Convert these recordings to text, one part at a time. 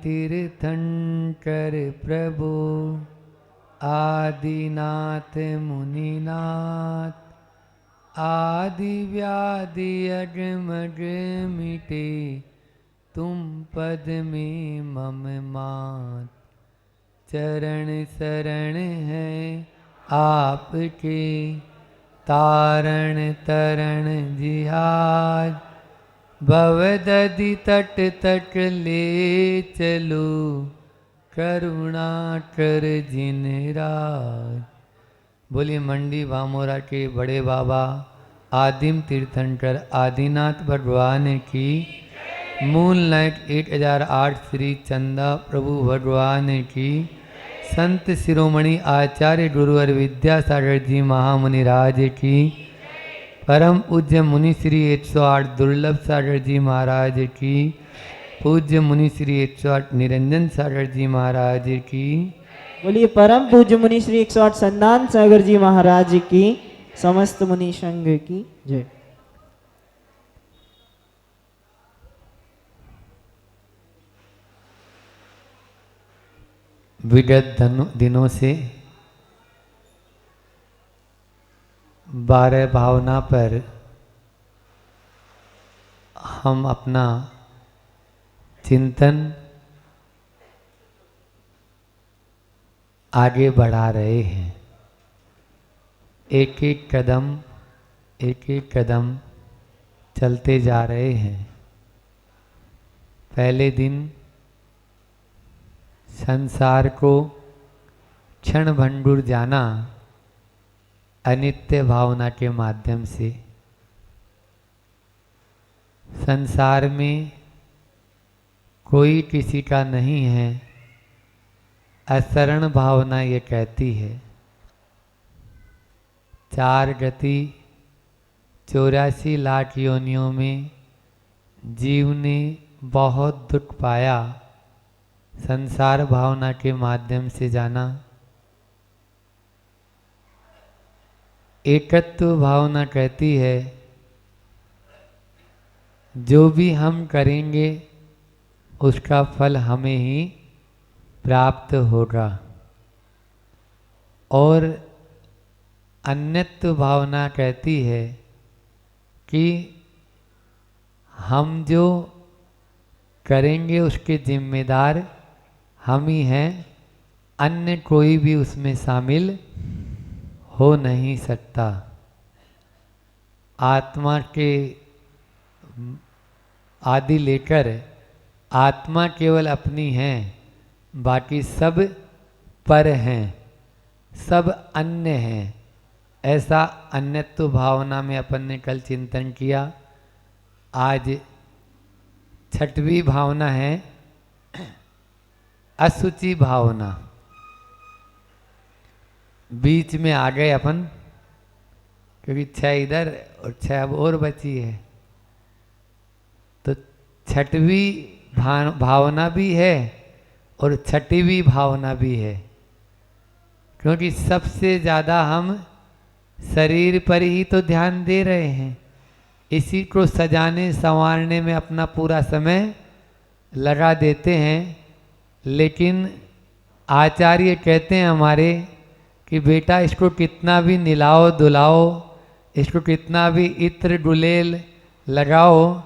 तीर्थंकर प्रभु आदिनाथ मुनिनाथ, आदि व्याधि अगम मिटे, तुम पद में मम मात। चरण शरण है आपके, तारण तरण जिहाज। भवदधि तट तक ले चलो, करुणा कर जिन राज। बोलिए मंडी भामोरा के बड़े बाबा आदिम तीर्थंकर आदिनाथ भगवान की, मूल नायक 1008 श्री चंदा प्रभु भगवान की, संत शिरोमणि आचार्य गुरुवर विद्यासागर जी महामुनि राज की, परम पूज्य मुनि श्री 108 दुर्लभ सागर जी महाराज की, पूज्य मुनि श्री 108 निरंजन सागर जी महाराज की। बोलिए परम पूज्य मुनि श्री 108 संदान सागर जी महाराज की, समस्त मुनि संघ की जय। विगत दिनों से 12 भावना पर हम अपना चिंतन आगे बढ़ा रहे हैं। एक एक कदम चलते जा रहे हैं। पहले दिन संसार को क्षण भंगुर जाना अनित्य भावना के माध्यम से। संसार में कोई किसी का नहीं है, असरण भावना ये कहती है। 4 गति 84 लाख योनियों में जीव ने बहुत दुख पाया, संसार भावना के माध्यम से जाना। एकत्व भावना कहती है जो भी हम करेंगे उसका फल हमें ही प्राप्त होगा। और अन्यत्व भावना कहती है कि हम जो करेंगे उसके जिम्मेदार हम ही हैं, अन्य कोई भी उसमें शामिल हो नहीं सकता। आत्मा के आदि लेकर आत्मा केवल अपनी है, बाकी सब पर हैं, सब अन्य हैं। ऐसा अन्यत्व भावना में अपन ने कल चिंतन किया। आज 6वीं भावना है असुचि भावना। बीच में आ गए अपन, क्योंकि 6 इधर और 6 अब और बची है। तो 6वीं भावना भी है और 6वीं भावना भी है, क्योंकि सबसे ज़्यादा हम शरीर पर ही तो ध्यान दे रहे हैं। इसी को सजाने संवारने में अपना पूरा समय लगा देते हैं। लेकिन आचार्य कहते हैं हमारे कि बेटा इसको कितना भी निलाओ दुलाओ, इसको कितना भी इत्र गुलेल लगाओ,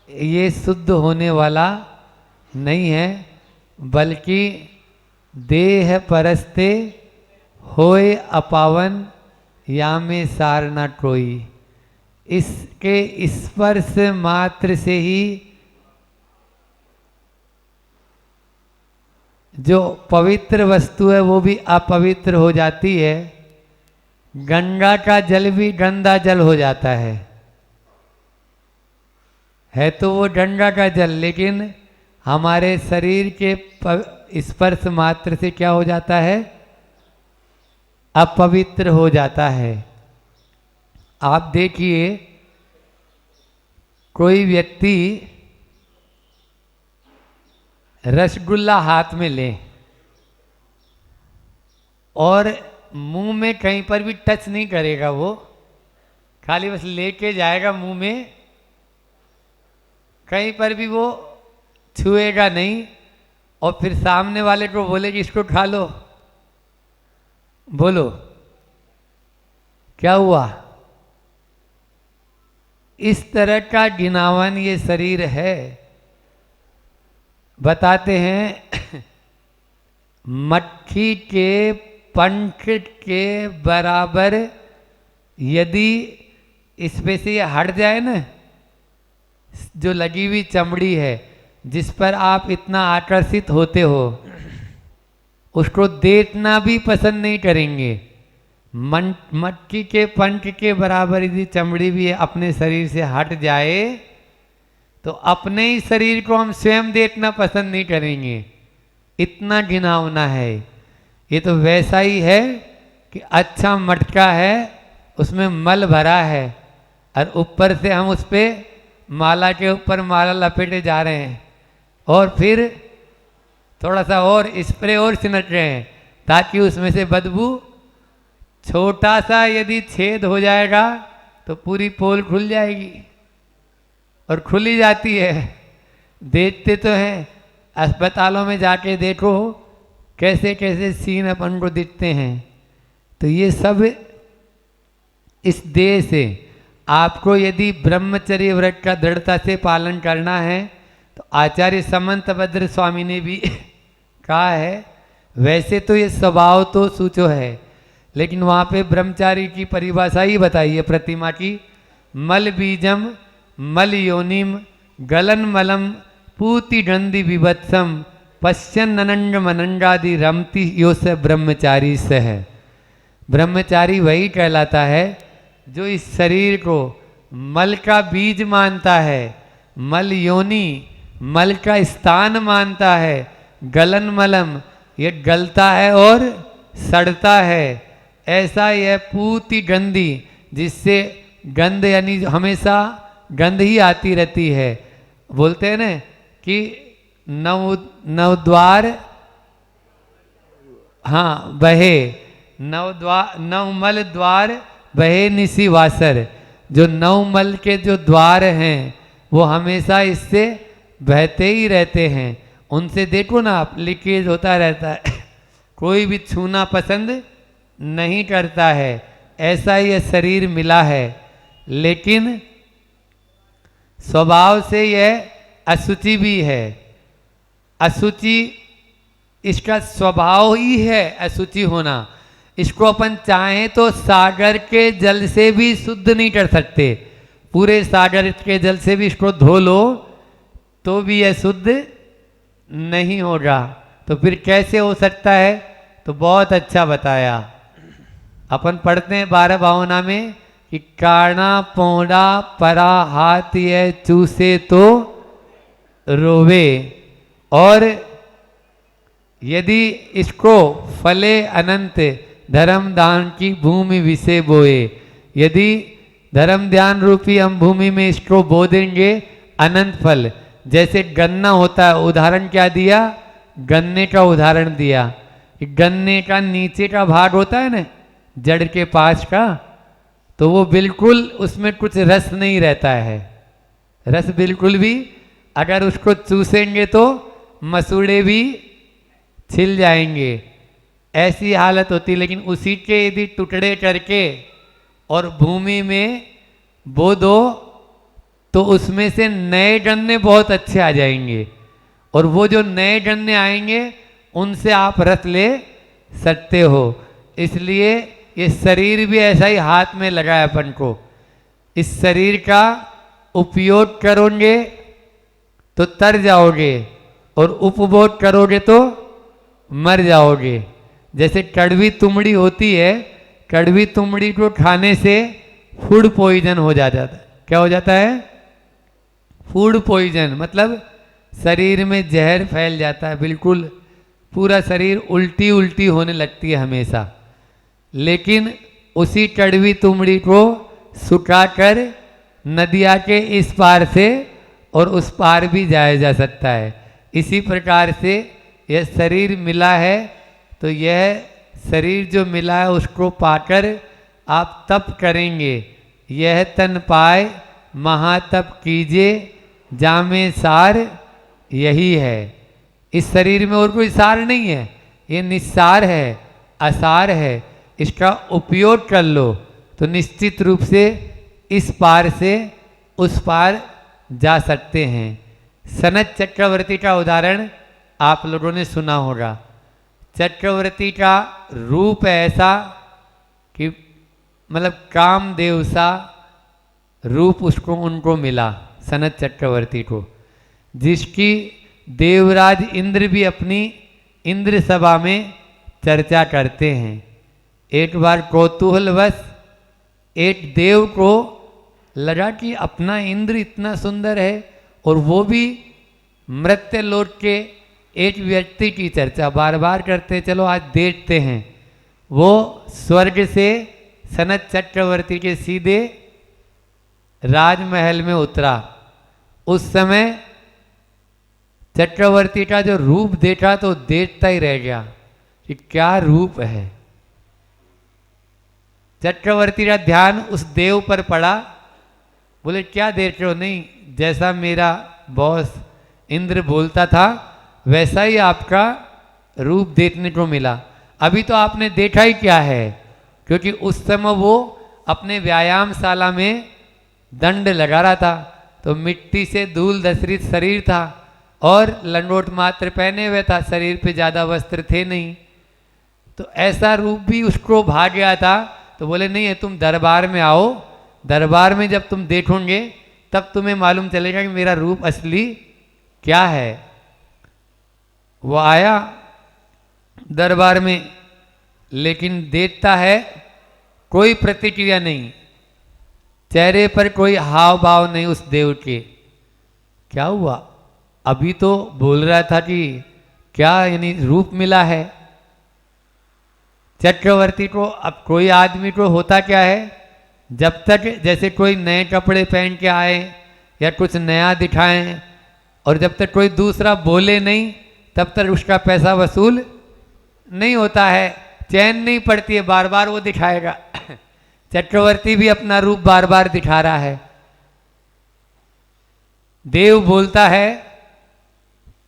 ये शुद्ध होने वाला नहीं है, बल्कि देह परस्ते होए अपावन, या में सार न कोई। इसके स्पर्श मात्र से ही जो पवित्र वस्तु है वो भी अपवित्र हो जाती है। गंगा का जल भी गंदा जल हो जाता है तो वो गंगा का जल, लेकिन हमारे शरीर के स्पर्श मात्र से क्या हो जाता है? अपवित्र हो जाता है। आप देखिए, कोई व्यक्ति रसगुल्ला हाथ में ले और मुंह में कहीं पर भी टच नहीं करेगा, वो खाली बस लेके जाएगा मुंह में, कहीं पर भी वो छुएगा नहीं, और फिर सामने वाले को बोले कि इसको खा लो, बोलो क्या हुआ? इस तरह का घिनावन ये शरीर है। बताते हैं मक्खी के पंख के बराबर यदि इसमें से ये हट जाए ना, जो लगी हुई चमड़ी है जिस पर आप इतना आकर्षित होते हो, उसको देखना भी पसंद नहीं करेंगे। मक्खी के पंख के बराबर यदि चमड़ी भी अपने शरीर से हट जाए तो अपने ही शरीर को हम स्वयं देखना पसंद नहीं करेंगे, इतना घिनौना है। ये तो वैसा ही है कि अच्छा मटका है, उसमें मल भरा है और ऊपर से हम उस पर माला के ऊपर माला लपेटे जा रहे हैं और फिर थोड़ा सा और स्प्रे और छिनट रहे हैं ताकि उसमें से बदबू, छोटा सा यदि छेद हो जाएगा तो पूरी पोल खुल जाएगी और खुली जाती है। देखते तो हैं, अस्पतालों में जाके देखो कैसे कैसे सीन अपन को दिखते हैं। तो ये सब इस देह से आपको यदि ब्रह्मचर्य व्रत का दृढ़ता से पालन करना है तो आचार्य समंतभद्र स्वामी ने भी कहा है। वैसे तो ये स्वभाव तो सूचो है, लेकिन वहाँ पे ब्रह्मचारी की परिभाषा ही बताई है प्रतिमा की। मल बीजम मल योनिम गलन मलम पूति गंधि विभत्सम पश्चन ननंड मनंडादि रमति यो से ब्रह्मचारी से है। ब्रह्मचारी वही कहलाता है जो इस शरीर को मल का बीज मानता है, मल योनि मल का स्थान मानता है, गलन मलम ये गलता है और सड़ता है, ऐसा यह पूति गंधी जिससे गंध यानी हमेशा गंध ही आती रहती है। बोलते हैं ना कि नवद्वार हाँ बहे, नवमल द्वार बहे निसी वासर। जो नवमल के जो द्वार हैं वो हमेशा इससे बहते ही रहते हैं। उनसे देखो ना आप, लीकेज होता रहता है, कोई भी छूना पसंद नहीं करता है। ऐसा यह शरीर मिला है, लेकिन स्वभाव से यह अशुचि भी है। अशुचि इसका स्वभाव ही है, अशुचि होना। इसको अपन चाहें तो सागर के जल से भी शुद्ध नहीं कर सकते। पूरे सागर के जल से भी इसको धो लो तो भी यह शुद्ध नहीं होगा। तो फिर कैसे हो सकता है? तो बहुत अच्छा बताया। अपन पढ़ते हैं 12 भावना में कि काना पौड़ा परा हाथ ये चूसे तो रोवे, और यदि इसको फले अनंत धर्म दान की भूमि विषे बोए। यदि धर्म ध्यान रूपी हम भूमि में इसको बो देंगे अनंत फल। जैसे गन्ना होता है, उदाहरण क्या दिया? गन्ने का उदाहरण दिया। गन्ने का नीचे का भाग होता है ना, जड़ के पास का, तो वो बिल्कुल उसमें कुछ रस नहीं रहता है, रस बिल्कुल भी। अगर उसको चूसेंगे तो मसूड़े भी छिल जाएंगे, ऐसी हालत होती। लेकिन उसी के यदि टुकड़े करके और भूमि में बो दो तो उसमें से नए गन्ने बहुत अच्छे आ जाएंगे, और वो जो नए गन्ने आएंगे उनसे आप रस ले सकते हो। इसलिए ये शरीर भी ऐसा ही हाथ में लगा है अपन को। इस शरीर का उपयोग करोगे तो तर जाओगे, और उपभोग करोगे तो मर जाओगे। जैसे कड़वी तुमड़ी होती है, कड़वी तुमड़ी को खाने से फूड पॉइजन हो जाता है। क्या हो जाता है? फूड पॉइजन, मतलब शरीर में जहर फैल जाता है, बिल्कुल पूरा शरीर उल्टी उल्टी होने लगती है हमेशा। लेकिन उसी कड़वी तुमड़ी को सुखाकर नदिया के इस पार से और उस पार भी जाया जा सकता है। इसी प्रकार से यह शरीर मिला है, तो यह शरीर जो मिला है उसको पाकर आप तप करेंगे। यह तन पाए महातप कीजिए, जामे सार यही है। इस शरीर में और कोई सार नहीं है, ये निस्सार है, असार है। इसका उपयोग कर लो तो निश्चित रूप से इस पार से उस पार जा सकते हैं। सनत चक्रवर्ती का उदाहरण आप लोगों ने सुना होगा। चक्रवर्ती का रूप ऐसा कि मतलब कामदेव सा रूप उसको उनको मिला, सनत चक्रवर्ती को, जिसकी देवराज इंद्र भी अपनी इंद्र सभा में चर्चा करते हैं। एक बार कौतूहलवश एक देव को लगा कि अपना इंद्र इतना सुंदर है और वो भी मृत्यु लोक के एक व्यक्ति की चर्चा बार बार करते, चलो आज देखते हैं। वो स्वर्ग से सनत चक्रवर्ती के सीधे राजमहल में उतरा। उस समय चक्रवर्ती का जो रूप देखा तो देखता ही रह गया कि क्या रूप है। चक्रवर्ती का ध्यान उस देव पर पड़ा। बोले क्या देख रहे हो? नहीं, जैसा मेरा बॉस इंद्र बोलता था वैसा ही आपका रूप देखने को मिला। अभी तो आपने देखा ही क्या है, क्योंकि उस समय वो अपने व्यायामशाला में दंड लगा रहा था, तो मिट्टी से धूल धसरित शरीर था और लंगोट मात्र पहने हुए था, शरीर पे ज़्यादा वस्त्र थे नहीं, तो ऐसा रूप भी उसको भाग गया था। तो बोले नहीं है, तुम दरबार में आओ, दरबार में जब तुम देखोगे तब तुम्हें मालूम चलेगा कि मेरा रूप असली क्या है। वो आया दरबार में, लेकिन देखता है कोई प्रतिक्रिया नहीं, चेहरे पर कोई हाव भाव नहीं उस देव के। क्या हुआ? अभी तो बोल रहा था कि क्या यानी रूप मिला है। चक्रवर्ती को अब कोई आदमी को होता क्या है, जब तक जैसे कोई नए कपड़े पहन के आए या कुछ नया दिखाएं और जब तक कोई दूसरा बोले नहीं तब तक उसका पैसा वसूल नहीं होता है, चैन नहीं पड़ती है, बार बार वो दिखाएगा। चक्रवर्ती भी अपना रूप बार बार दिखा रहा है। देव बोलता है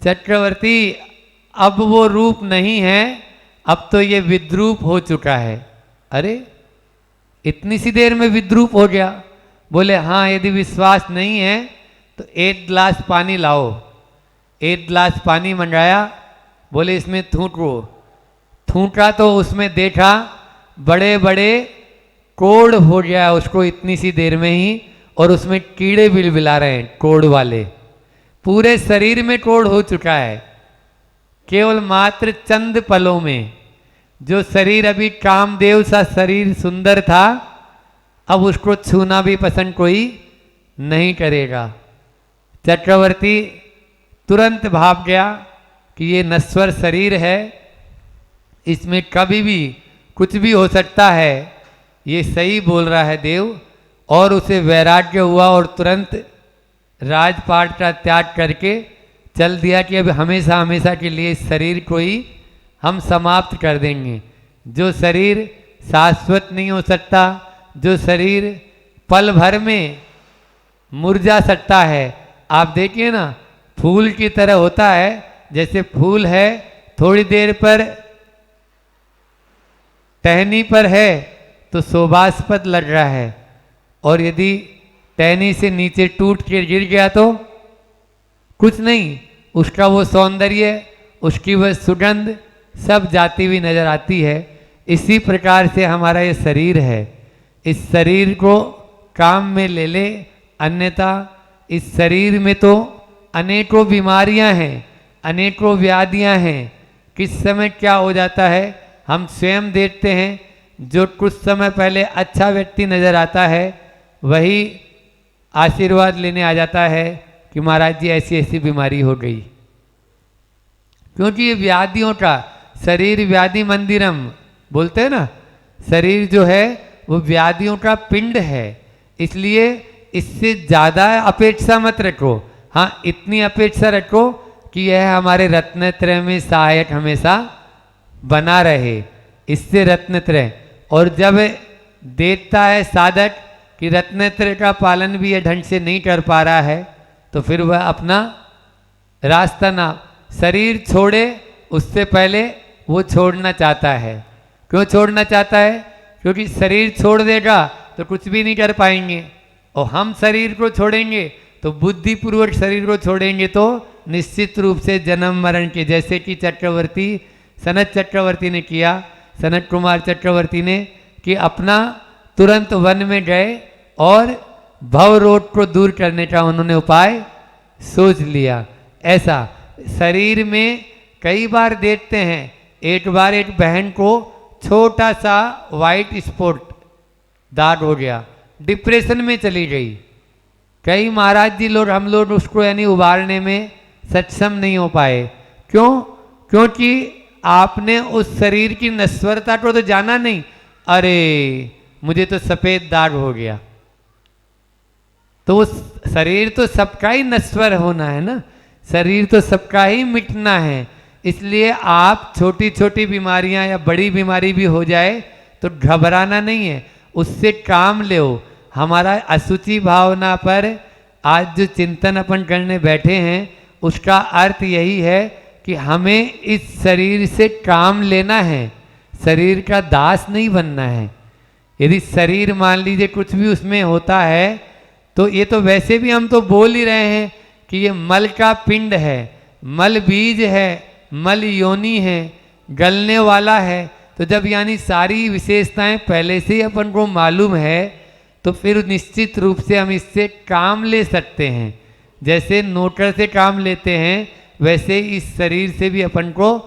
चक्रवर्ती अब वो रूप नहीं है, अब तो ये विद्रूप हो चुका है। अरे इतनी सी देर में विद्रूप हो गया? बोले हाँ, यदि विश्वास नहीं है तो एक गिलास पानी लाओ। एक गिलास पानी मंगाया, बोले इसमें थूको। थूका तो उसमें देखा बड़े बड़े कोड़ हो गया उसको इतनी सी देर में ही, और उसमें कीड़े बिलबिला रहे हैं, कोड़ वाले, पूरे शरीर में कोड़ हो चुका है। केवल मात्र चंद पलों में जो शरीर अभी कामदेव सा शरीर सुंदर था, अब उसको छूना भी पसंद कोई नहीं करेगा। चक्रवर्ती तुरंत भाग गया कि ये नश्वर शरीर है, इसमें कभी भी कुछ भी हो सकता है, ये सही बोल रहा है देव। और उसे वैराग्य हुआ और तुरंत राजपाट का त्याग करके चल दिया कि अब हमेशा हमेशा के लिए इस शरीर को ही हम समाप्त कर देंगे। जो शरीर शाश्वत नहीं हो सकता, जो शरीर पल भर में मुरझा सकता है। आप देखिए ना, फूल की तरह होता है, जैसे फूल है थोड़ी देर पर टहनी पर है तो शोभास्पद लग रहा है, और यदि टहनी से नीचे टूट के गिर गया तो कुछ नहीं, उसका वो सौंदर्य, उसकी वह सुगंध सब जाती हुई नजर आती है। इसी प्रकार से हमारा ये शरीर है, इस शरीर को काम में ले ले, अन्यथा इस शरीर में तो अनेकों बीमारियां हैं, अनेकों व्याधियां हैं। किस समय क्या हो जाता है हम स्वयं देखते हैं। जो कुछ समय पहले अच्छा व्यक्ति नजर आता है वही आशीर्वाद लेने आ जाता है कि महाराज जी ऐसी ऐसी बीमारी हो गई, क्योंकि ये व्याधियों का शरीर व्याधि मंदिरम बोलते हैं ना, शरीर जो है वो व्याधियों का पिंड है। इसलिए इससे ज़्यादा अपेक्षा मत रखो, हाँ इतनी अपेक्षा रखो कि यह हमारे रत्नत्रय में सहायक हमेशा बना रहे, इससे रत्नत्रय। और जब देखता है साधक कि रत्नत्रय का पालन भी यह ढंग से नहीं कर पा रहा है, तो फिर वह अपना रास्ता ना शरीर छोड़े उससे पहले वो छोड़ना चाहता है। क्यों छोड़ना चाहता है? क्योंकि शरीर छोड़ देगा तो कुछ भी नहीं कर पाएंगे, और हम शरीर को छोड़ेंगे तो बुद्धिपूर्वक शरीर को छोड़ेंगे तो निश्चित रूप से जन्म मरण के, जैसे कि सनत चक्रवर्ती ने किया, सनत कुमार चक्रवर्ती ने, कि अपना तुरंत वन में गए और भव रोग को दूर करने का उन्होंने उपाय सोच लिया। ऐसा शरीर में कई बार देखते हैं, एक बार एक बहन को छोटा सा वाइट स्पॉट दाग हो गया, डिप्रेशन में चली गई। कई महाराज जी लोग, हम लोग उसको यानी उबारने में सक्षम नहीं हो पाए। क्यों? क्योंकि आपने उस शरीर की नश्वरता को तो जाना नहीं। अरे मुझे तो सफेद दाग हो गया, तो वो शरीर तो सबका ही नश्वर होना है ना, शरीर तो सबका ही मिटना है। इसलिए आप छोटी छोटी बीमारियां या बड़ी बीमारी भी हो जाए तो घबराना नहीं है, उससे काम लो। हमारा असुचि भावना पर आज जो चिंतन अपन करने बैठे हैं उसका अर्थ यही है कि हमें इस शरीर से काम लेना है, शरीर का दास नहीं बनना है। यदि शरीर मान लीजिए कुछ भी उसमें होता है तो ये तो वैसे भी हम तो बोल ही रहे हैं कि ये मल का पिंड है, मल बीज है, मल योनि है, गलने वाला है। तो जब यानी सारी विशेषताएं पहले से ही अपन को मालूम है तो फिर निश्चित रूप से हम इससे काम ले सकते हैं। जैसे नौकर से काम लेते हैं वैसे इस शरीर से भी अपन को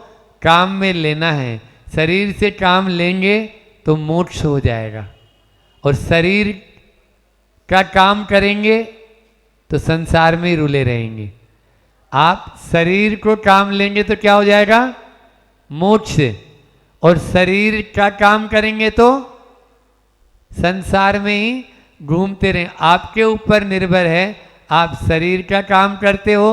काम में लेना है। शरीर से काम लेंगे तो मोक्ष हो जाएगा, और शरीर का काम करेंगे तो संसार में ही रुले रहेंगे। आप शरीर को काम लेंगे तो क्या हो जाएगा? मोक्ष। और शरीर का काम करेंगे तो संसार में ही घूमते रहें। आपके ऊपर निर्भर है, आप शरीर का काम करते हो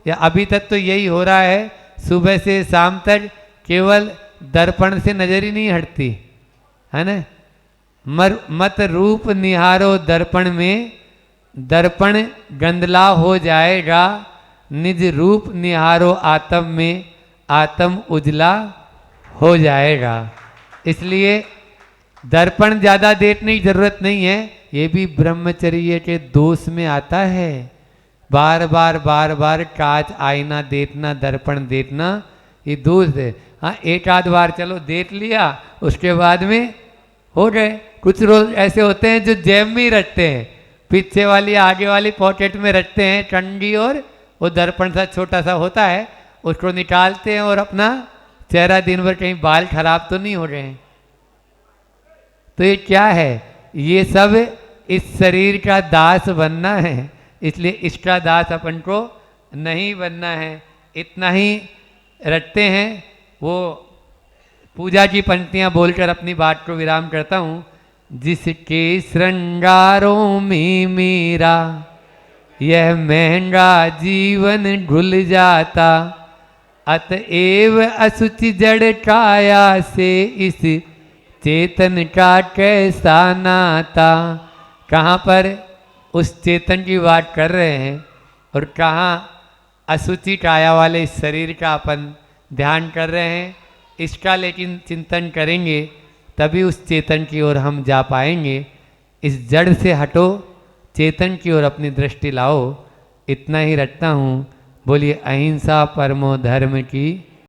या अभी तक तो यही हो रहा है, सुबह से शाम तक केवल दर्पण से नजर ही नहीं हटती है ना। मत रूप निहारो दर्पण में, दर्पण गंदला हो जाएगा। निज रूप निहारो आत्म में, आत्म उजला हो जाएगा। इसलिए दर्पण ज़्यादा देखने की जरूरत नहीं है, ये भी ब्रह्मचर्य के दोष में आता है। बार बार कांच आईना देखना, दर्पण देखना, ये दोष है। हाँ, एक आध बार चलो देख लिया, उसके बाद में हो गए। कुछ लोग ऐसे होते हैं जो जेब में ही रखते हैं, पीछे वाली आगे वाली पॉकेट में रखते हैं कंघी, और वो दर्पण सा छोटा सा होता है उसको निकालते हैं और अपना चेहरा दिन भर, कहीं बाल खराब तो नहीं हो रहे हैं। तो ये क्या है? ये सब इस शरीर का दास बनना है, इसलिए इसका दास अपन को नहीं बनना है। इतना ही रखते हैं। वो पूजा की पंक्तियां बोलकर अपनी बात को विराम करता हूँ। जिसके श्रृंगारों में मेरा यह महंगा जीवन घुल जाता, अतएव असुचि जड़ काया से इस चेतन का कैसा नाता। कहाँ पर उस चेतन की बात कर रहे हैं और कहाँ असुचि काया वाले इस शरीर का अपन ध्यान कर रहे हैं। इसका लेकिन चिंतन करेंगे तभी उस चेतन की ओर हम जा पाएंगे। इस जड़ से हटो, चेतन की ओर अपनी दृष्टि लाओ। इतना ही रखता हूँ। बोलिए अहिंसा परमो धर्म की।